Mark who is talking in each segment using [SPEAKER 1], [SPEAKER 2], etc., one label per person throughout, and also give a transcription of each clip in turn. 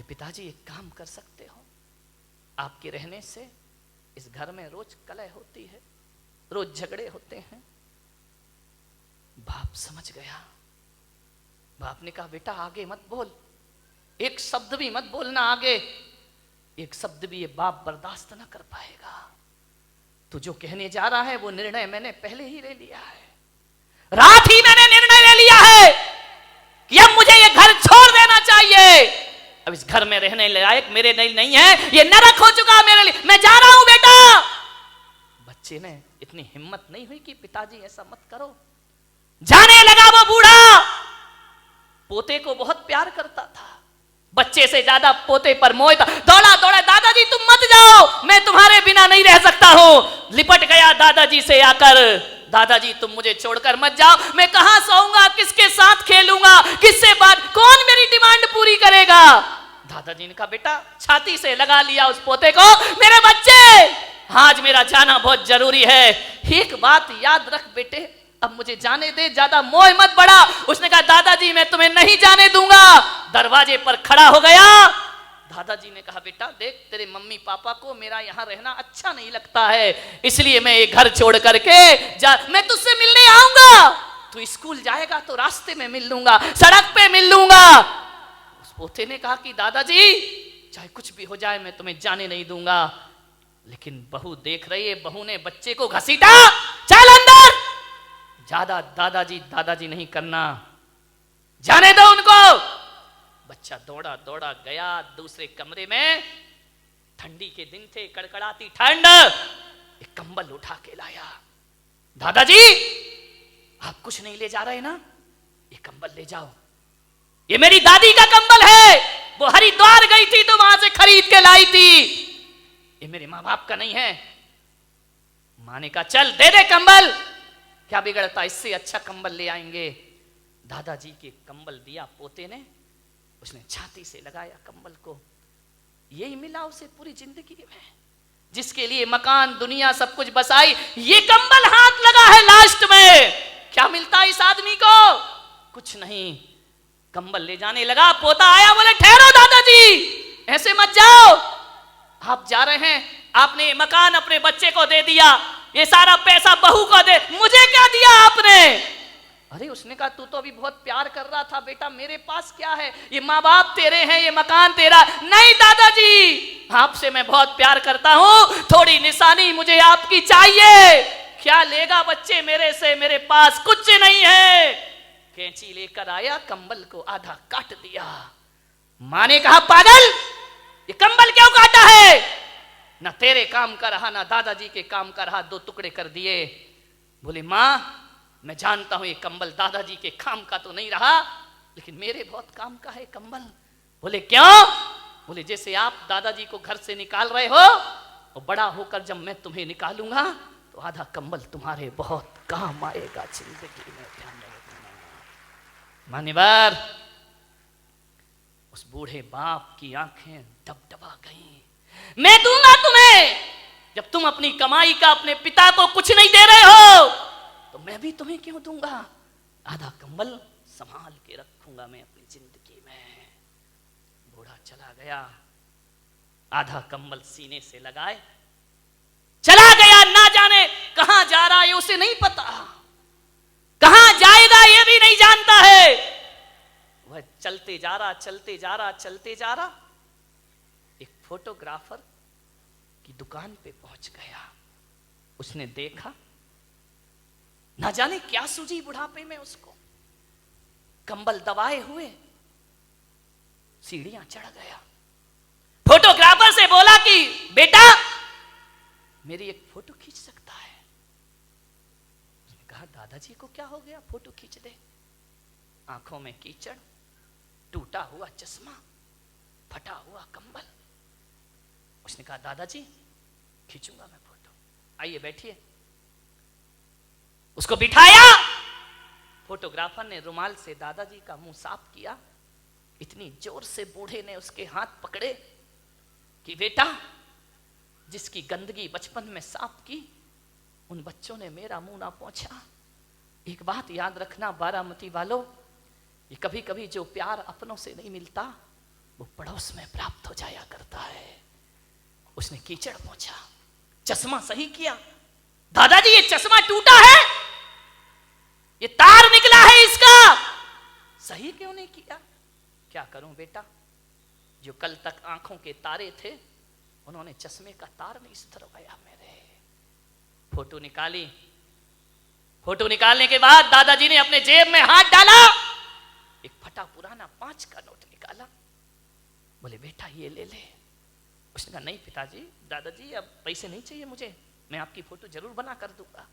[SPEAKER 1] पिताजी एक काम कर सकते हो, आपके रहने से इस घर में रोज कलह होती है, रोज झगड़े होते हैं। बाप समझ गया। बाप ने कहा बेटा आगे मत बोल, एक शब्द भी मत बोलना आगे, एक शब्द भी ये बाप बर्दाश्त ना कर पाएगा। तू जो कहने जा रहा है वो निर्णय मैंने पहले ही ले लिया है, रात ही मैंने निर्णय ले लिया है कि अब मुझे ये घर छोड़ देना चाहिए। अब इस घर में रहने लायक मेरे नहीं है, ये नरक हो चुका मेरे लिए, मैं जा रहा हूं बेटा। बच्चे ने इतनी हिम्मत नहीं हुई कि पिताजी ऐसा मत करो। जाने लगा वो बूढ़ा। पोते को बहुत प्यार करता था, बच्चे से ज्यादा पोते पर मोह था। दौड़ा दौड़ा, दादाजी तुम मत जाओ, मैं तुम्हारे बिना नहीं रह सकता हूं। लिपट गया दादाजी से आकर, दादाजी तुम मुझे छोड़कर मत जाओ, मैं कहां सोऊंगा, किसके साथ खेलूंगा, किससे बात, कौन मेरी डिमांड पूरी करेगा। दादाजी ने कहा बेटा, छाती से लगा लिया उस पोते को, मेरे बच्चे आज मेरा जाना बहुत जरूरी है, एक बात याद रख बेटे, अब मुझे जाने दे, ज्यादा मोह मत बढ़ा। उसने कहा दादाजी मैं तुम्हें नहीं जाने दूंगा। दरवाजे पर खड़ा हो गया। दादाजी ने कहा बेटा देख, तेरे मम्मी पापा को मेरा यहाँ रहना अच्छा नहीं लगता है, इसलिए मैं ये घर छोड़ करके मैं तुझसे मिलने आऊंगा। तू स्कूल जाएगा तो रास्ते में मिल लूंगा, सड़क पे मिल लूंगा। उस पोते ने कहा कि दादाजी चाहे कुछ भी हो जाए मैं तुम्हें जाने नहीं दूंगा। लेकिन बहू देख रही है, बहू ने बच्चे को घसीटा, चल अंदर। ज्यादा दादाजी नहीं करना, जाने दो उनको। बच्चा दौड़ा दौड़ा गया दूसरे कमरे में। ठंडी के दिन थे, कड़कड़ाती ठंड। एक कंबल उठा के लाया। दादाजी आप कुछ नहीं ले जा रहे ना, ये कंबल ले जाओ, ये मेरी दादी का कंबल है, वो हरिद्वार गई थी तो वहां से खरीद के लाई थी, ये मेरे माँ बाप का नहीं है। माँ ने कहा चल दे दे कंबल, क्या बिगड़ता, इससे अच्छा कंबल ले आएंगे। दादाजी के कंबल दिया पोते ने, उसने छाती से लगाया कंबल को। यही मिला उसे पूरी जिंदगी में, जिसके लिए मकान दुनिया सब कुछ बसाई, ये कंबल हाथ लगा है लास्ट में। क्या मिलता इस आदमी को, कुछ नहीं। कंबल ले जाने लगा, पोता आया, बोले ठहरो दादाजी, ऐसे मत जाओ, आप जा रहे हैं, आपने मकान अपने बच्चे को दे दिया, ये सारा पैसा बहू को दे, मुझे क्या दिया आपने। अरे उसने कहा तू तो अभी बहुत प्यार कर रहा था बेटा, मेरे पास क्या है, ये माँ बाप तेरे हैं, ये मकान तेरा। नहीं दादाजी आपसे मैं बहुत प्यार करता हूं, थोड़ी निशानी मुझे आपकी चाहिए। क्या लेगा बच्चे मेरे से, मेरे पास कुछ नहीं है। कैंची लेकर आया, कंबल को आधा काट दिया। मां ने कहा पागल, ये कंबल क्यों काटा है, ना तेरे काम का रहा ना दादाजी के काम का रहा, दो टुकड़े कर दिए। बोले मां मैं जानता हूं ये कंबल दादाजी के काम का तो नहीं रहा, लेकिन मेरे बहुत काम का है कंबल। बोले क्यों, बोले जैसे आप दादाजी को घर से निकाल रहे हो, और बड़ा होकर जब मैं तुम्हें निकालूंगा तो आधा कंबल तुम्हारे बहुत काम आएगा जिंदगी में, ध्यान रखना। मान्यवर उस बूढ़े बाप की आंखें डबडबा गईं। मैं दूंगा तुम्हें, जब तुम अपनी कमाई का अपने पिता को कुछ नहीं दे रहे हो तो मैं भी तुम्हें क्यों दूंगा। आधा कंबल संभाल के रखूंगा मैं अपनी जिंदगी में। बूढ़ा चला गया, आधा कंबल सीने से लगाए चला गया। ना जाने कहां जा रहा है उसे नहीं पता, कहां जाएगा ये भी नहीं जानता है। वह चलते जा रहा, चलते जा रहा, चलते जा रहा, एक फोटोग्राफर की दुकान पे पहुंच गया। उसने देखा, ना जाने क्या सूझी बुढ़ापे में उसको, कंबल दबाए हुए सीढ़ियां चढ़ गया। फोटोग्राफर से बोला कि बेटा मेरी एक फोटो खींच सकता है। उसने कहा दादाजी को क्या हो गया, फोटो खींच दे। आंखों में कीचड़, टूटा हुआ चश्मा, फटा हुआ कंबल। उसने कहा दादाजी खींचूंगा मैं फोटो, आइए बैठिए। उसको बिठाया। फोटोग्राफर ने रुमाल से दादाजी का मुंह साफ किया। इतनी जोर से बूढ़े ने उसके हाथ पकड़े कि बेटा जिसकी गंदगी बचपन में साफ की, उन बच्चों ने मेरा मुंह ना पोंछा। एक बात याद रखना बारामती वालों, ये कभी कभी जो प्यार अपनों से नहीं मिलता, वो पड़ोस में प्राप्त हो जाया करता है। उसने कीचड़ पोंछा, चश्मा सही किया। दादाजी ये चश्मा टूटा है, ये तार निकला है इसका, सही क्यों नहीं किया? क्या करूं बेटा, जो कल तक आंखों के तारे थे उन्होंने चश्मे का तार नहीं सुधरवाया मेरे। फोटो निकाली। फोटो निकालने के बाद दादाजी ने अपने जेब में हाथ डाला, एक फटा पुराना 5 का नोट निकाला। बोले बेटा ये ले ले। उसने कहा नहीं पिताजी, दादाजी अब पैसे नहीं चाहिए मुझे, मैं आपकी फोटो जरूर बना कर दूंगा।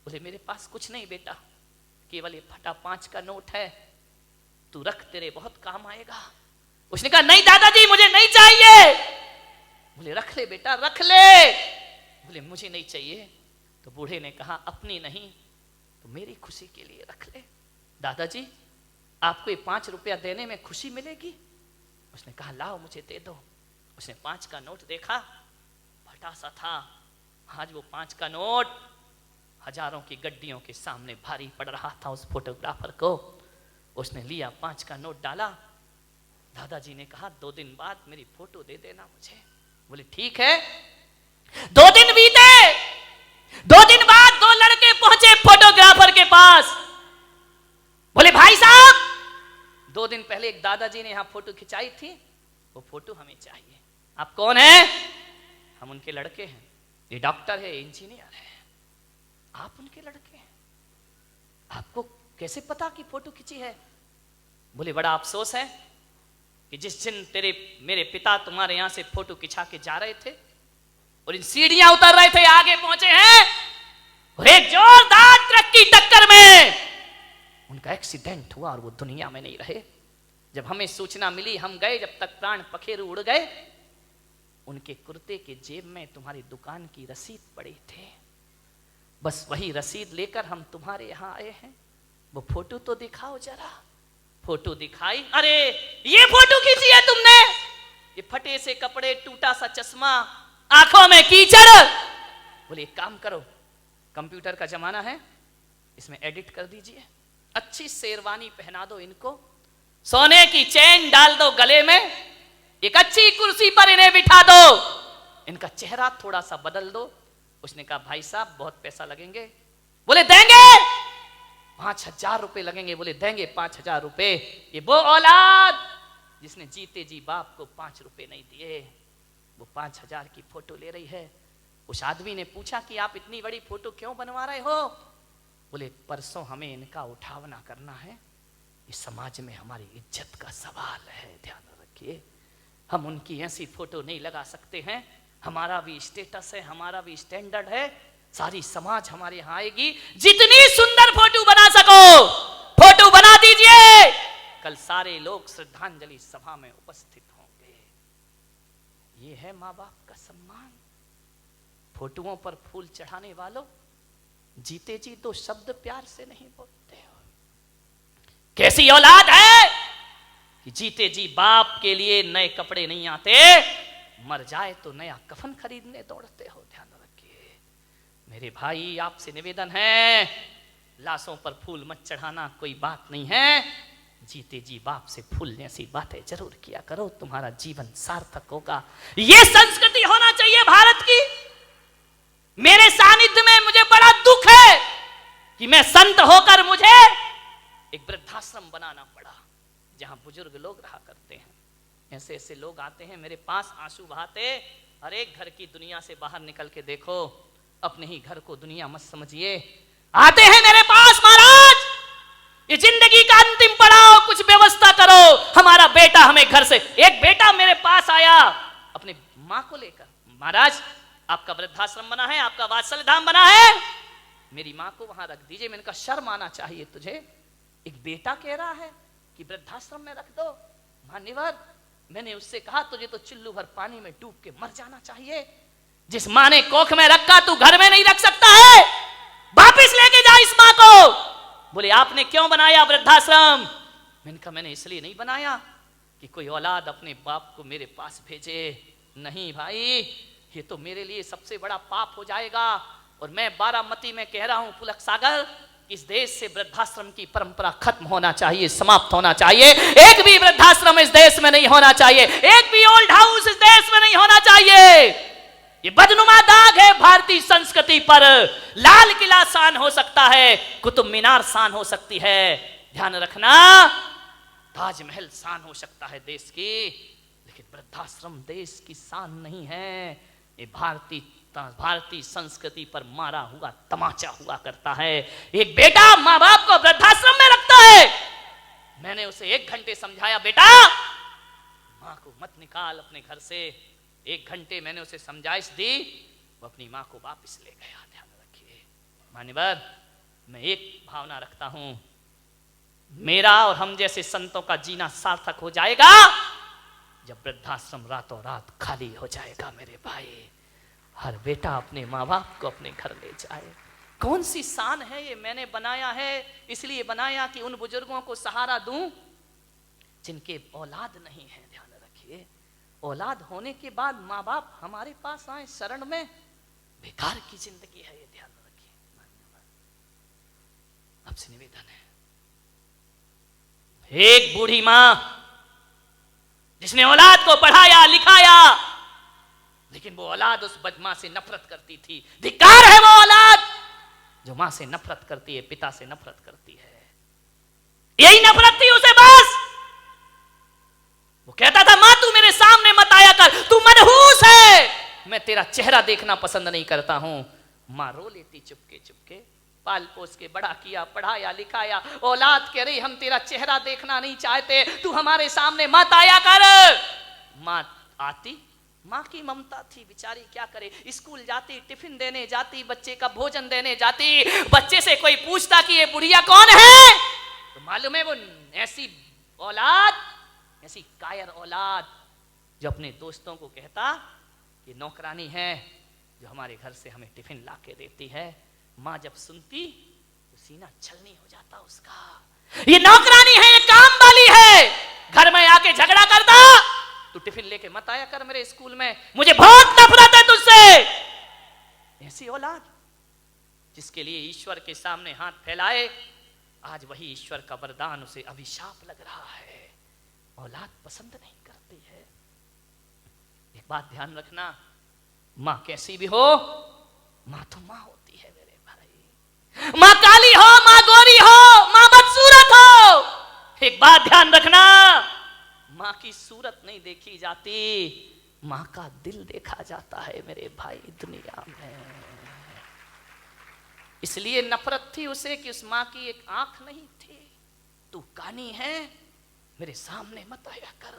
[SPEAKER 1] बोले मेरे पास कुछ नहीं बेटा, केवल ये फटा 5 का नोट है, तू रख, तेरे बहुत काम आएगा। उसने कहा नहीं दादाजी मुझे नहीं चाहिए। बोले रख ले बेटा रख ले। बोले मुझे नहीं चाहिए। तो बूढ़े ने कहा अपनी नहीं तो मेरी खुशी के लिए रख ले। दादाजी आपको ये 5 रुपया देने में खुशी मिलेगी? उसने कहा लाओ मुझे दे दो। उसने 5 का नोट देखा, फटा सा था। आज वो 5 का नोट हजारों की गड्डियों के सामने भारी पड़ रहा था उस फोटोग्राफर को। उसने लिया 5 का नोट डाला। दादाजी ने कहा 2 दिन बाद मेरी फोटो दे देना मुझे। बोले ठीक है। 2 दिन बीते। 2 दिन बाद 2 लड़के पहुंचे फोटोग्राफर के पास। बोले भाई साहब 2 दिन पहले एक दादाजी ने यहां फोटो खिंचाई थी, वो फोटो हमें चाहिए। आप कौन हैं? हम उनके लड़के हैं। ये डॉक्टर है, इंजीनियर है। आप उनके लड़के हैं, आपको कैसे पता कि फोटो खिंची है? बोले बड़ा अफसोस है कि जिस दिन मेरे पिता तुम्हारे यहां से फोटो खिंचा के जा रहे थे और इन सीढ़ियां उतर रहे थे, आगे पहुंचे हैं और एक जोरदार ट्रक की टक्कर में उनका एक्सीडेंट हुआ और वो दुनिया में नहीं रहे। जब हमें सूचना मिली हम गए, जब तक प्राण पखेरु उड़ गए, उनके कुर्ते के जेब में तुम्हारी दुकान की रसीद पड़ी थे। बस वही रसीद लेकर हम तुम्हारे यहां आए हैं। वो फोटो तो दिखाओ जरा। फोटो दिखाई। अरे ये फोटो खींची है तुमने? ये फटे से कपड़े, टूटा सा चश्मा, आंखों में कीचड़। बोले एक काम करो, कंप्यूटर का जमाना है, इसमें एडिट कर दीजिए, अच्छी शेरवानी पहना दो इनको, सोने की चेन डाल दो गले में, एक अच्छी कुर्सी पर इन्हें बिठा दो, इनका चेहरा थोड़ा सा बदल दो। उसने कहा भाई साहब बहुत पैसा लगेंगे। बोले देंगे। 5,000 रुपए लगेंगे। बोले देंगे 5,000 रुपए। ये वो औलाद जिसने जीते जी बाप को 5 रुपए नहीं दिए, वो 5,000 की फोटो ले रही है। उस आदमी ने पूछा कि आप इतनी बड़ी फोटो क्यों बनवा रहे हो? बोले परसों हमें इनका उठावना करना है, इस समाज में हमारी इज्जत का सवाल है, ध्यान रखिए। हम उनकी ऐसी फोटो नहीं लगा सकते हैं, हमारा भी स्टेटस है, हमारा भी स्टैंडर्ड है, सारी समाज हमारे यहाँ आएगी। जितनी सुंदर फोटो बना सको फोटो बना दीजिए, कल सारे लोग श्रद्धांजलि सभा में उपस्थित होंगे। ये है माँ बाप का सम्मान। फोटोओं पर फूल चढ़ाने वालों, जीते जी 2 शब्द प्यार से नहीं बोलते हो। कैसी औलाद है कि जीते जी बाप के लिए नए कपड़े नहीं आते, मर जाए तो नया कफन खरीदने दौड़ते हो। ध्यान रखिए मेरे भाई, आपसे निवेदन है, लाशों पर फूल मत चढ़ाना, कोई बात नहीं है, जीते जी बाप से फूल जैसी बातें जरूर किया करो, तुम्हारा जीवन सार्थक होगा। यह संस्कृति होना चाहिए भारत की। मेरे सानिध्य में मुझे बड़ा दुख है कि मैं संत होकर मुझे एक वृद्धाश्रम बनाना पड़ा जहां बुजुर्ग लोग रहा करते हैं। ऐसे ऐसे लोग आते हैं मेरे पास आंसू बहाते, अरे घर की दुनिया से बाहर निकल के देखो, अपने ही घर को दुनिया मत समझिए। आते हैं मेरे पास, महाराज ये जिंदगी का अंतिम पड़ाव, कुछ व्यवस्था करो, हमारा बेटा हमें घर से। एक बेटा मेरे पास आया अपने माँ को लेकर, महाराज आपका वृद्धाश्रम बना है, आपका वात्सल्य धाम बना है, मेरी माँ को वहां रख दीजिए। मैंने कहा शर्म आना चाहिए तुझे, एक बेटा कह रहा है कि वृद्धाश्रम में रख दो। मान्यवर, मैंने उससे कहा तुझे तो चुल्लू भर पानी में डूब के मर जाना चाहिए। जिस माँ ने कोख में रखा तू घर में नहीं रख सकता है, वापिस लेके जा इस माँ को। बोले आपने क्यों बनाया वृद्धाश्रम? मैंने कहा मैंने इसलिए नहीं बनाया कि कोई औलाद अपने बाप को मेरे पास भेजे, नहीं भाई, ये तो मेरे लिए सबसे बड़ा पाप हो जाएगा। और मैं बारामती में कह रहा हूं पुलक सागर, इस देश से वृद्धाश्रम की परंपरा खत्म होना चाहिए, समाप्त होना चाहिए। एक भी वृद्धाश्रम इस देश में नहीं होना चाहिए, एक भी ओल्ड हाउस इस देश में नहीं होना चाहिए। ये बदनुमा दाग है भारतीय संस्कृति पर। लाल किला शान हो सकता है, कुतुब मीनार शान हो सकती है, ध्यान रखना ताजमहल शान हो सकता है देश की, लेकिन वृद्धाश्रम देश की शान नहीं है। ये भारतीय संस्कृति पर मारा हुआ तमाचा हुआ करता है। एक बेटा माँ बाप को वृद्धाश्रम में रखता है। मैंने उसे 1 घंटे समझाया, बेटा माँ को मत निकाल अपने घर से। 1 घंटे मैंने उसे समझाइश दी, वो अपनी माँ को वापस ले गया। ध्यान रखिए मान्यवर, मैं एक भावना रखता हूं, मेरा और हम जैसे संतों का जीना सार्थक हो जाएगा जब वृद्धाश्रम रातों रात खाली हो जाएगा। मेरे भाई, हर बेटा अपने माँ बाप को अपने घर ले जाए। कौन सी शान है ये? मैंने बनाया है इसलिए बनाया कि उन बुजुर्गों को सहारा दूं जिनके औलाद नहीं है। ध्यान रखिए, औलाद होने के बाद माँ बाप हमारे पास आए शरण में, बेकार की जिंदगी है ये। ध्यान रखिए। आपसे निवेदन है, एक बूढ़ी मां जिसने औलाद को पढ़ाया लिखाया, लेकिन वो औलाद उस मां से नफरत करती थी। धिक्कार है वो औलाद जो मां से नफरत करती है, पिता से नफरत करती है। यही नफरत थी उसे बस। वो कहता था, मां तू मेरे सामने मत आया कर, तू मनहूस है, मैं तेरा चेहरा देखना पसंद नहीं करता हूं। मां रो लेती चुपके चुपके, पाल पोस के बड़ा किया, पढ़ाया लिखाया। औलाद कह रही हम तेरा चेहरा देखना नहीं चाहते, तू हमारे सामने मत आया कर। मां आती, मां की ममता थी बेचारी, क्या करे। स्कूल जाती, टिफिन देने जाती, बच्चे का भोजन देने जाती। बच्चे से कोई पूछता कि ये बुढ़िया कौन है, तो मालूम है वो ऐसी औलाद, ऐसी कायर औलाद जो अपने दोस्तों को कहता कि नौकरानी है जो हमारे घर से हमें टिफिन ला के देती है। मां जब सुनती तो सीना छलनी हो जाता उसका। ये नौकरानी है, ये काम वाली है, घर में आके झगड़ा करता, तू टिफिन लेके मत आया कर मेरे स्कूल में, मुझे बहुत नफरत है तुझसे। ऐसी औलाद जिसके लिए ईश्वर के सामने हाथ फैलाए, आज वही ईश्वर का वरदान उसे अभिशाप लग रहा है। औलाद पसंद नहीं करती है। एक बात ध्यान रखना, मां कैसी भी हो, मां तो मां होती है मेरे भाई। मां काली हो, मां गोरी हो, मां बदसूरत हो, एक बात ध्यान रखना, मां की सूरत नहीं देखी जाती, मां का दिल देखा जाता है मेरे भाई दुनिया में। इसलिए नफरत थी उसे कि उस मां की एक आंख नहीं थी। तू कानी है, मेरे सामने मत आया कर।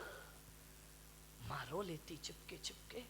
[SPEAKER 1] मां रो लेती चुपके चुपके,